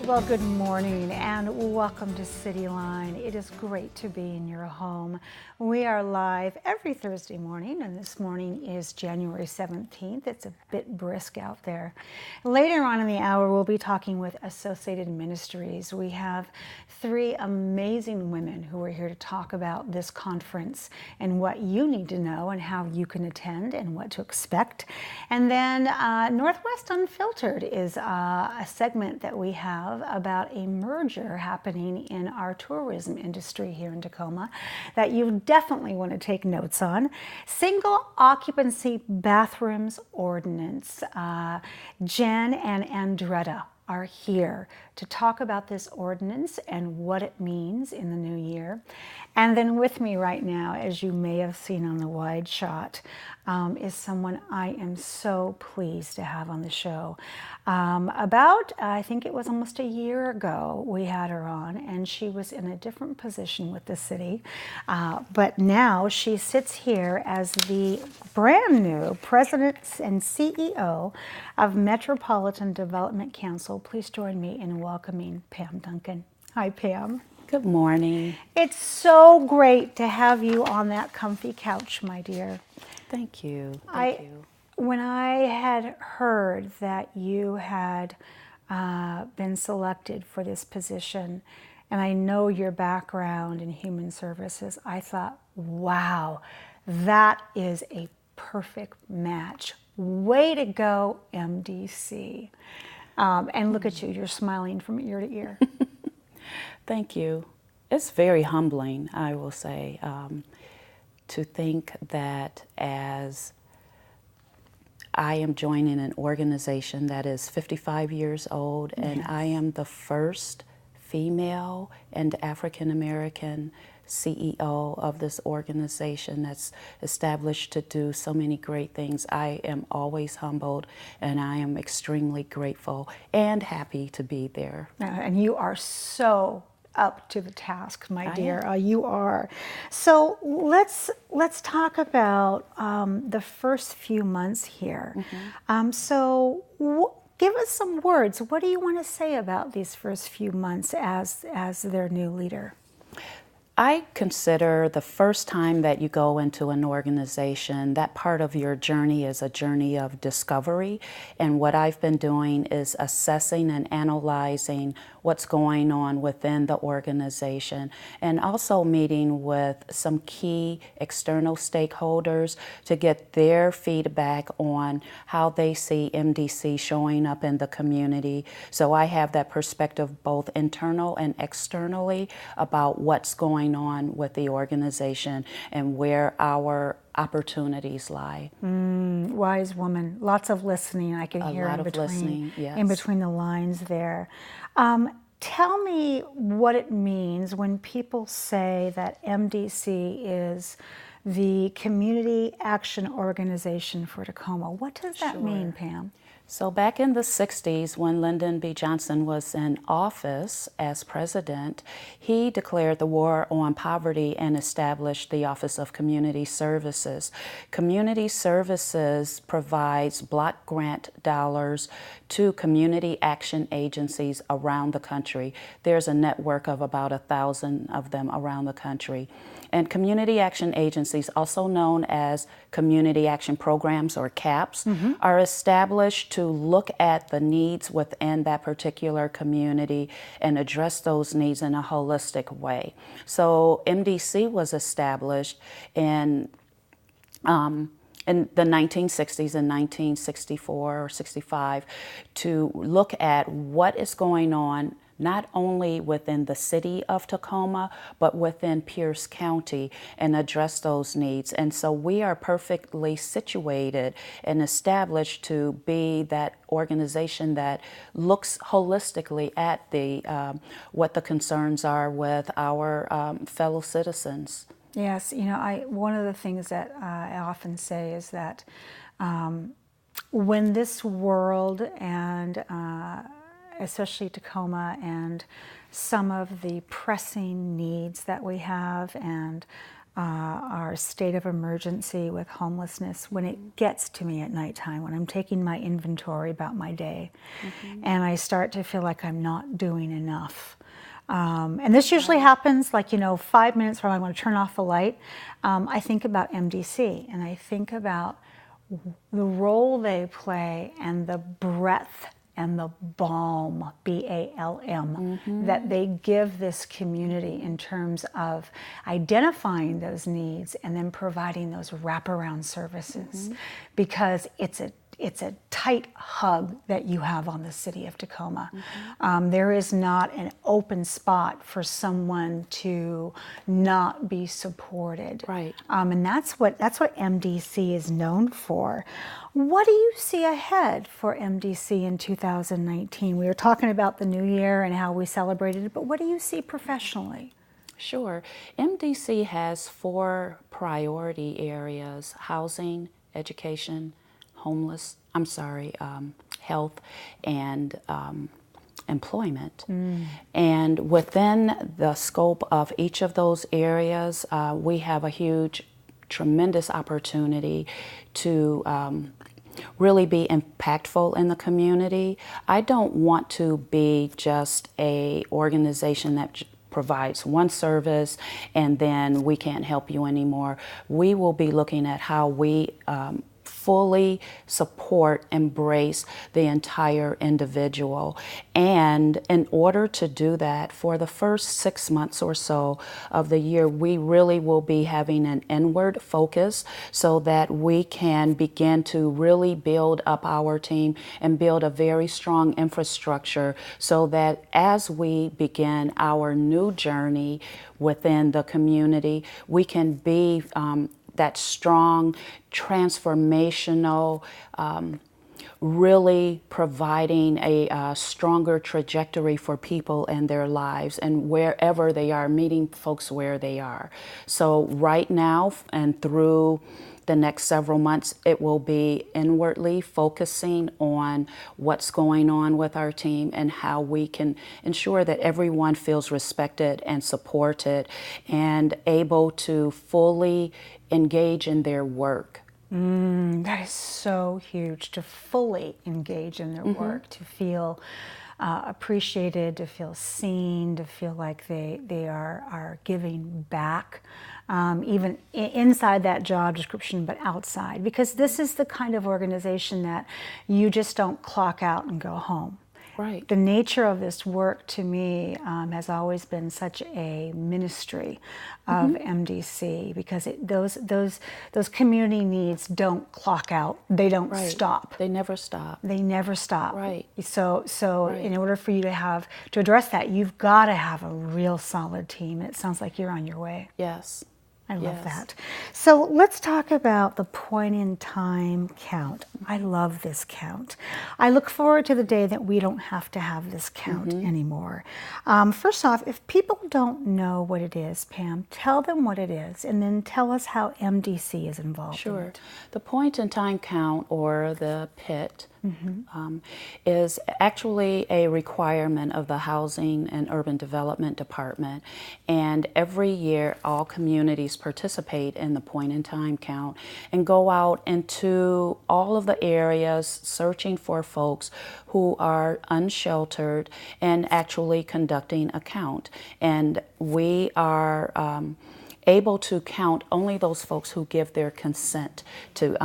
Well, good morning and welcome to CityLine. It is great to be in your home. We are live every Thursday morning, and this morning is January 17th. It's a bit brisk out there. Later on in the hour, we'll be talking with Associated Ministries. We have three amazing women who are here to talk about this conference and what you need to know and how you can attend and what to expect. And then Northwest Unfiltered is a segment that we have about a merger happening in our tourism industry here in Tacoma that you definitely want to take notes on. Single occupancy bathrooms ordinance. Jen and Andretta are here to talk about this ordinance and what it means in the new year. And then with me right now, as you may have seen on the wide shot, is someone I am so pleased to have on the show. I think it was almost a year ago we had her on, and she was in a different position with the city. But now she sits here as the brand new president and CEO of Metropolitan Development Council. Please join me in welcoming Pam Duncan. Hi, Pam. Good morning. It's so great to have you on that comfy couch, my dear. Thank you. Thank you. When I had heard that you had been selected for this position, and I know your background in human services, I thought, wow, that is a perfect match. Way to go, MDC. And look at you, you're smiling from ear to ear. Thank you. It's very humbling, I will say, to think that as I am joining an organization that is 55 years old, and Yes. I am the first female and African American CEO of this organization that's established to do so many great things. I am always humbled, and I am extremely grateful and happy to be there. And you are so up to the task, my dear. You are. So let's talk about the first few months here. Give us some words. What do you want to say about these first few months as their new leader? I consider the first time that you go into an organization, that part of your journey is a journey of discovery. And what I've been doing is assessing and analyzing what's going on within the organization, and also meeting with some key external stakeholders to get their feedback on how they see MDC showing up in the community. So I have that perspective both internal and externally about what's going on with the organization and where our opportunities lie. Wise woman. Lots of listening. I can hear in between, yes. in between the lines there. Tell me what it means when people say that MDC is the Community Action Organization for Tacoma. What does that mean, Pam? So back in the 60s, when Lyndon B. Johnson was in office as president, he declared the war on poverty and established the Office of Community Services. Community Services provides block grant dollars to community action agencies around the country. There's a network of about 1,000 of them around the country. And community action agencies, also known as community action programs or CAPs, are established to look at the needs within that particular community and address those needs in a holistic way. So MDC was established in the 1960s and 1964 or 65 to look at what is going on not only within the city of Tacoma, but within Pierce County and address those needs. And so we are perfectly situated and established to be that organization that looks holistically at the what the concerns are with our fellow citizens. Yes, one of the things that I often say is that when this world and especially Tacoma and some of the pressing needs that we have and our state of emergency with homelessness when it gets to me at nighttime, when I'm taking my inventory about my day, and I start to feel like I'm not doing enough. And this usually happens 5 minutes from I want to turn off the light. I think about MDC, and I think about the role they play and the breadth and the balm, BALM, that they give this community in terms of identifying those needs and then providing those wraparound services, because it's a tight hug that you have on the city of Tacoma. There is not an open spot for someone to not be supported. Right. And that's what MDC is known for. What do you see ahead for MDC in 2019? We were talking about the new year and how we celebrated it, but what do you see professionally? Sure. MDC has 4 priority areas: housing, education, health, and employment. And within the scope of each of those areas, we have a tremendous opportunity to really be impactful in the community. I don't want to be just a organization that provides one service and then we can't help you anymore. We will be looking at how we fully support, embrace the entire individual. And in order to do that, for the first 6 months or so of the year, we really will be having an inward focus so that we can begin to really build up our team and build a very strong infrastructure so that as we begin our new journey within the community, we can be that strong, transformational, really providing a stronger trajectory for people in their lives and wherever they are, meeting folks where they are. So right now and through the next several months, it will be inwardly focusing on what's going on with our team and how we can ensure that everyone feels respected and supported and able to fully engage in their work. That is so huge, to fully engage in their work, to feel appreciated, to feel seen, to feel like they are giving back, even inside that job description, but outside. Because this is the kind of organization that you just don't clock out and go home. Right. The nature of this work to me has always been such a ministry of MDC, because those community needs don't clock out. They don't stop. They never stop. They never stop. Right. So Right. in order for you to address that, you've got to have a real solid team. It sounds like you're on your way. Yes. I love Yes. that. So let's talk about the point in time count. I love this count. I look forward to the day that we don't have to have this count anymore. First off, if people don't know what it is, Pam, tell them what it is, and then tell us how MDC is involved in Sure. it. The point in time count, or the PIT, is actually a requirement of the Housing and Urban Development Department. And every year, all communities participate in the point in time count and go out into all of the areas searching for folks who are unsheltered and actually conducting a count. And we are able to count only those folks who give their consent to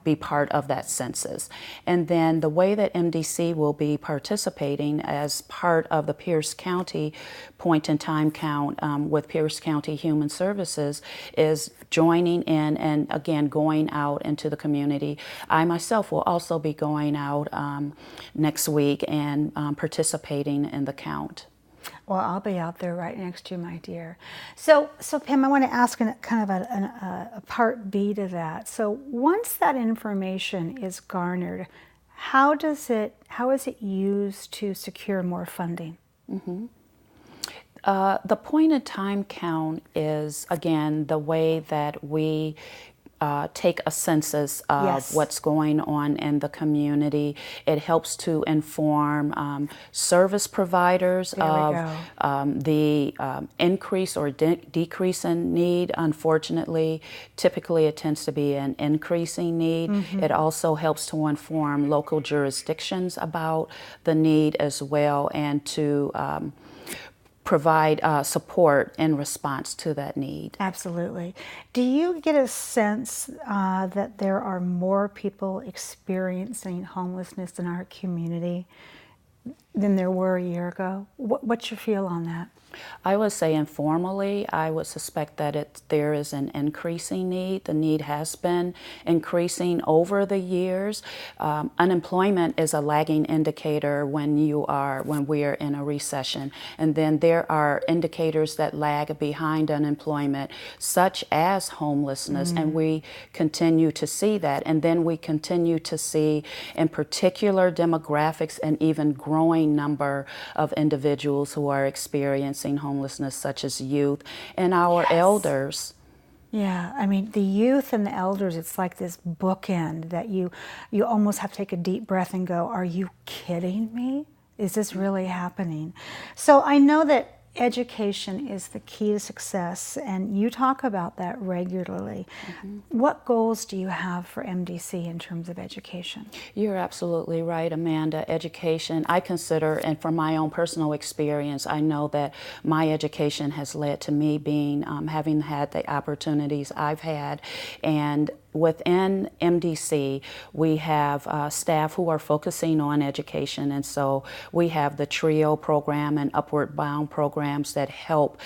be part of that census. And then the way that MDC will be participating as part of the Pierce County point in time count with Pierce County Human Services is joining in and again going out into the community. I myself will also be going out next week and participating in the count. Well, I'll be out there right next to you, my dear. So Pam, I want to ask kind of a part B to that. So once that information is garnered, how is it used to secure more funding? The point in time count is, again, the way that we take a census of what's going on in the community. It helps to inform service providers of the increase or decrease in need. Unfortunately, typically it tends to be an increasing need. It also helps to inform local jurisdictions about the need as well, and to provide support in response to that need. Absolutely. Do you get a sense that there are more people experiencing homelessness in our community than there were a year ago? What's your feel on that? I would say informally, I would suspect that there is an increasing need. The need has been increasing over the years. Unemployment is a lagging indicator when we are in a recession. And then there are indicators that lag behind unemployment, such as homelessness, and we continue to see that. And then we continue to see, in particular demographics, an even growing number of individuals who are experiencing homelessness, such as youth and our elders. Yeah, I mean, the youth and the elders, it's like this bookend that you almost have to take a deep breath and go, are you kidding me? Is this really happening? So I know that education is the key to success, and you talk about that regularly. What goals do you have for MDC in terms of education? You're absolutely right, Amanda. Education, I consider, and from my own personal experience, I know that my education has led to me being, having had the opportunities I've had. And within MDC, we have staff who are focusing on education, and so we have the TRIO program and Upward Bound programs that help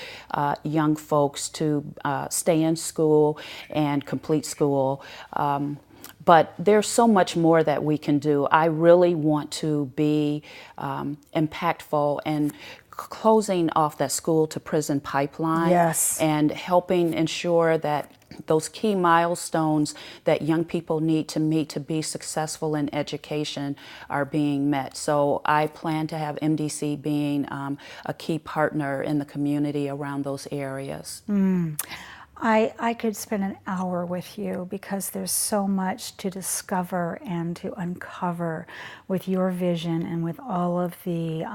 young folks to stay in school and complete school. But there's so much more that we can do. I really want to be impactful and closing off that school to prison pipeline, and helping ensure that those key milestones that young people need to meet to be successful in education are being met. So I plan to have MDC being a key partner in the community around those areas. I could spend an hour with you because there's so much to discover and to uncover with your vision and with all of the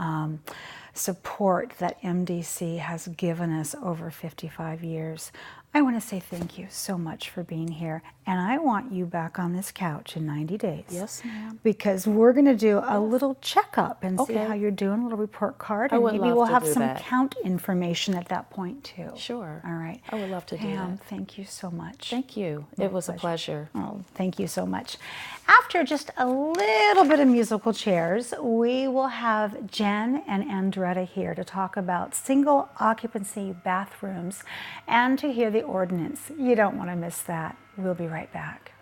support that MDC has given us over 55 years. I want to say thank you so much for being here, and I want you back on this couch in 90 days. Yes, ma'am. Because we're going to do a little checkup and see how you're doing, a little report card, and maybe we'll have some count information at that point too. Sure. All right. I would love to do that. Pam, thank you so much. Thank you. It was a pleasure. Oh, thank you so much. After just a little bit of musical chairs, we will have Jen and Andretta here to talk about single occupancy bathrooms and to hear the ordinance. You don't want to miss that. We'll be right back.